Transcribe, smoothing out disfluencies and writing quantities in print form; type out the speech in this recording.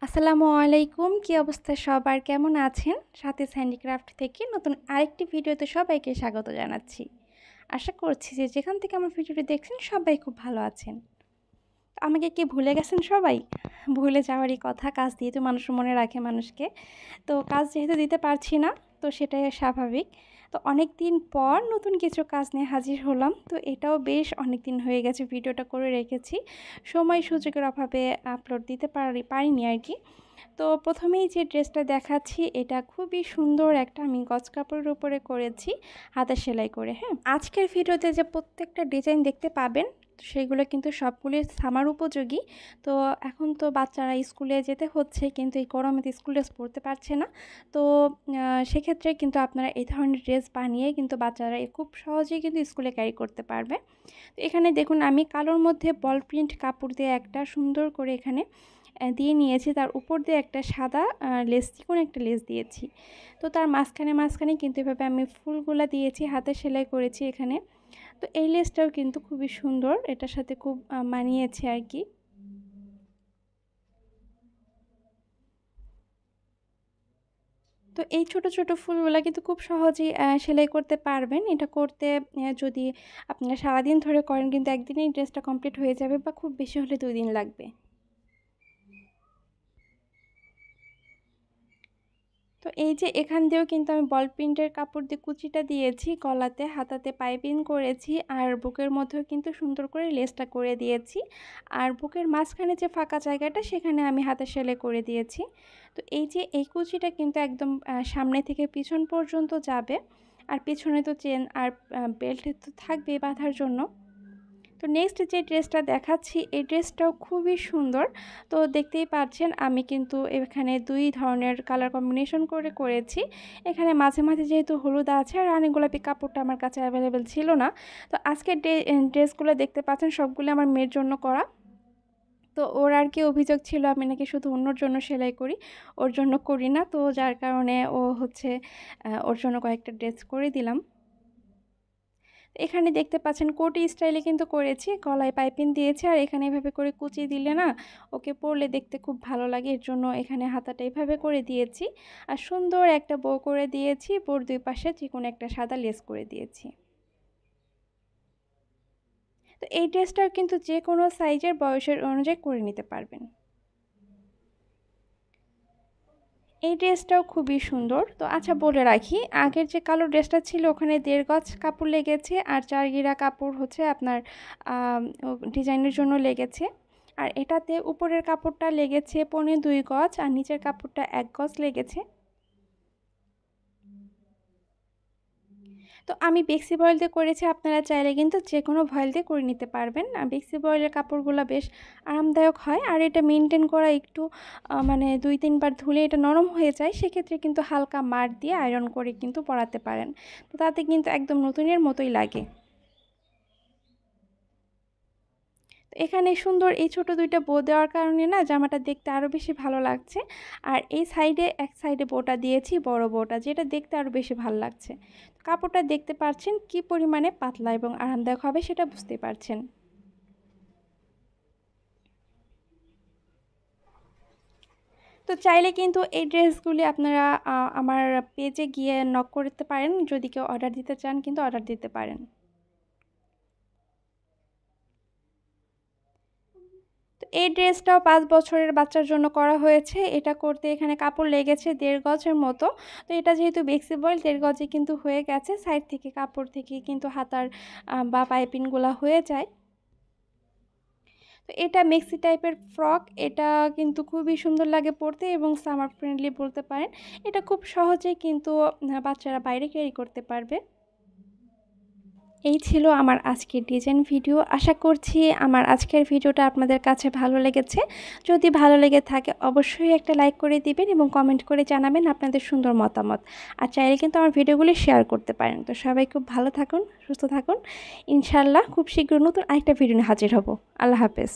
আসসালামু আলাইকুম, কি অবস্থা সবার, কেমন আছেন? সাথে হ্যান্ডিক্রাফট থেকে নতুন আরেকটি ভিডিওতে সবাইকে স্বাগত জানাচ্ছি। আশা করছি যে যেখান থেকে আমার ভিডিওটি দেখছেন সবাই খুব ভালো আছেন। আমাকে কি ভুলে গেছেন সবাই? ভুলে যাওয়ারই কথা, কাজ দিয়ে তো মানুষ মনে রাখে মানুষকে। তো কাজ যেহেতু দিতে পারছি না, তো সেটাই স্বাভাবিক। তো অনেক দিন পর নতুন কিছু কাজ নিয়ে হাজির হলাম। তো এটাও বেশ অনেক দিন হয়ে গেছে ভিডিওটা করে রেখেছি, সময় সুযোগের অভাবে আপলোড দিতে পারিনি আর কি। তো প্রথমেই যে ড্রেসটা দেখাচ্ছি, এটা খুবই সুন্দর একটা আমি গজ কাপড়ের উপরে করেছি হাতে সেলাই করে। হ্যাঁ, আজকের ভিডিওতে যে প্রত্যেকটা ডিজাইন দেখতে পাবেন সেগুলো কিন্তু সবগুলি সামার উপযোগী। তো এখন তো বাচ্চারা স্কুলে যেতে হচ্ছে, কিন্তু এই গরমে তো স্কুল ড্রেস পরতে পারছে না। তো সেক্ষেত্রে কিন্তু আপনারা এই ধরনের ড্রেস বানিয়ে কিন্তু বাচ্চারা খুব সহজেই কিন্তু স্কুলে ক্যারি করতে পারবে। তো এখানে দেখুন, আমি কালোর মধ্যে বল প্রিন্ট কাপড় দিয়ে একটা সুন্দর করে এখানে দিয়ে নিয়েছি, তার উপর দিয়ে একটা সাদা লেস, চিকন একটা লেস দিয়েছি। তো তার মাঝখানে কিন্তু এভাবে আমি ফুলগুলা দিয়েছি, হাতে সেলাই করেছি এখানে। তো এই লেসটাও কিন্তু খুবই সুন্দর, এটার সাথে খুব মানিয়েছে আর কি। তো এই ছোট ছোট ফুলগুলা কিন্তু খুব সহজেই সেলাই করতে পারবেন। এটা করতে যদি আপনারা সারাদিন ধরে করেন কিন্তু একদিনেই ড্রেসটা কমপ্লিট হয়ে যাবে, বা খুব বেশি হলে 2 দিন লাগবে। তো এই যে এখান দিয়েও কিন্তু আমি বল প্রিন্টের কাপড় দিয়ে কুচিটা দিয়েছি, গলাতে হাতাতে পাইপিং করেছি, আর বুকের মধ্যেও কিন্তু সুন্দর করে লেসটা করে দিয়েছি। আর বুকের মাঝখানে যে ফাঁকা জায়গাটা সেখানে আমি হাতে সেলাই করে দিয়েছি। তো এই যে এই কুচিটা কিন্তু একদম সামনে থেকে পিছন পর্যন্ত যাবে, আর পিছনে তো চেন আর বেল্ট তো থাকবেই বাঁধার জন্য। তো নেক্সট যে ড্রেসটা দেখাচ্ছি, এই ড্রেসটাও খুবই সুন্দর। তো দেখতেই পাচ্ছেন আমি কিন্তু এখানে 2 ধরনের কালার কম্বিনেশন করে করেছি। এখানে মাঝে মাঝে যেহেতু হলুদ আছে আর রানী গোলাপি কাপড়টা আমার কাছে অ্যাভেলেবেল ছিল না। তো আজকের ড্রেসগুলো দেখতে পাচ্ছেন সবগুলো আমার মেয়ের জন্য করা। তো ওর আর কি অভিযোগ ছিল আমি নাকি শুধু অন্যর জন্য সেলাই করি, ওর জন্য করি না। তো যার কারণে ও হচ্ছে ওর জন্য কয়েকটা ড্রেস করে দিলাম। এখানে দেখতে পাচ্ছেন কোটি স্টাইলে কিন্তু করেছি, গলায় পাইপিং দিয়েছি, আর এখানে এভাবে করে কুচি দিলে না ওকে পরলে দেখতে খুব ভালো লাগে, এর জন্য এখানে হাতাটা এভাবে করে দিয়েছি। আর সুন্দর একটা বো করে দিয়েছি, বোর 2 পাশে চিকন একটা সাদা লেস করে দিয়েছি। তো এই ড্রেসটাও কিন্তু যে কোনো সাইজের বয়সের অনুযায়ী করে নিতে পারবেন। এই ড্রেসটাও খুবই সুন্দর। তো আচ্ছা বলে রাখি, আগের যে কালো ড্রেসটা ছিল ওখানে 1.5 গজ কাপড় লেগেছে, আর 4 গিরা কাপড় হচ্ছে আপনার ডিজাইনের জন্য লেগেছে। আর এটাতে উপরের কাপড়টা লেগেছে 2.25 গজ, আর নিচের কাপড়টা 1 গজ লেগেছে। তো আমি বেক্সি বয়েল দিয়ে করেছি, আপনারা চাইলে কিন্তু যে কোনো ভয়েল দিয়ে করে নিতে পারবেন। বেক্সি বয়েলের কাপড়গুলো বেশ আরামদায়ক হয়, আর এটা মেনটেন করা একটু মানে 2-3 বার ধুলে এটা নরম হয়ে যায়। সেক্ষেত্রে কিন্তু হালকা মার দিয়ে আয়রন করে কিন্তু পরাতে পারেন, তো তাতে কিন্তু একদম নতুনের মতোই লাগে। এখানে সুন্দর এই ছোট 2টা বো দেওয়ার কারণে না জামাটা দেখতে আরও বেশি ভালো লাগছে। আর এই সাইডে এক সাইডে বোটা দিয়েছি, বড় বোটা, যেটা দেখতে আরও বেশি ভালো লাগছে। কাপড়টা দেখতে পাচ্ছেন কি পরিমাণে পাতলা এবং আরামদায়ক হবে সেটা বুঝতে পারছেন। তো চাইলে কিন্তু এই ড্রেসগুলি আপনারা আমার পেজে গিয়ে নক করতে পারেন, যদি কেউ অর্ডার দিতে চান কিন্তু অর্ডার দিতে পারেন। তো এই ড্রেসটাও 5 বছরের বাচ্চার জন্য করা হয়েছে। এটা করতে এখানে কাপড় লেগেছে 1.5 গজের মতো। তো এটা যেহেতু ফ্লেক্সিবল 1.5 গজে কিন্তু হয়ে গেছে। সাইড থেকে কাপড় থেকে কিন্তু হাতার বা পাইপিংগুলা হয়ে যায়। তো এটা মেক্সি টাইপের ফ্রক, এটা কিন্তু খুবই সুন্দর লাগে পরতে এবং সামার ফ্রেন্ডলি বলতে পারেন। এটা খুব সহজেই কিন্তু বাচ্চারা বাইরে ক্যারি করতে পারবে। এই ছিল আমার আজকের ডিজাইন ভিডিও। আশা করছি আমার আজকের ভিডিওটা আপনাদের কাছে ভালো লেগেছে। যদি ভালো লেগে থাকে অবশ্যই একটা লাইক করে দিবেন এবং কমেন্ট করে জানাবেন আপনাদের সুন্দর মতামত। আর চাইলে কিন্তু আমার ভিডিওগুলি শেয়ার করতে পারেন। তো সবাই খুব ভালো থাকুন, সুস্থ থাকুন। ইনশাআল্লাহ খুব শীঘ্র নতুন আরেকটা ভিডিও নিয়ে হাজির হব। আল্লাহ হাফেজ।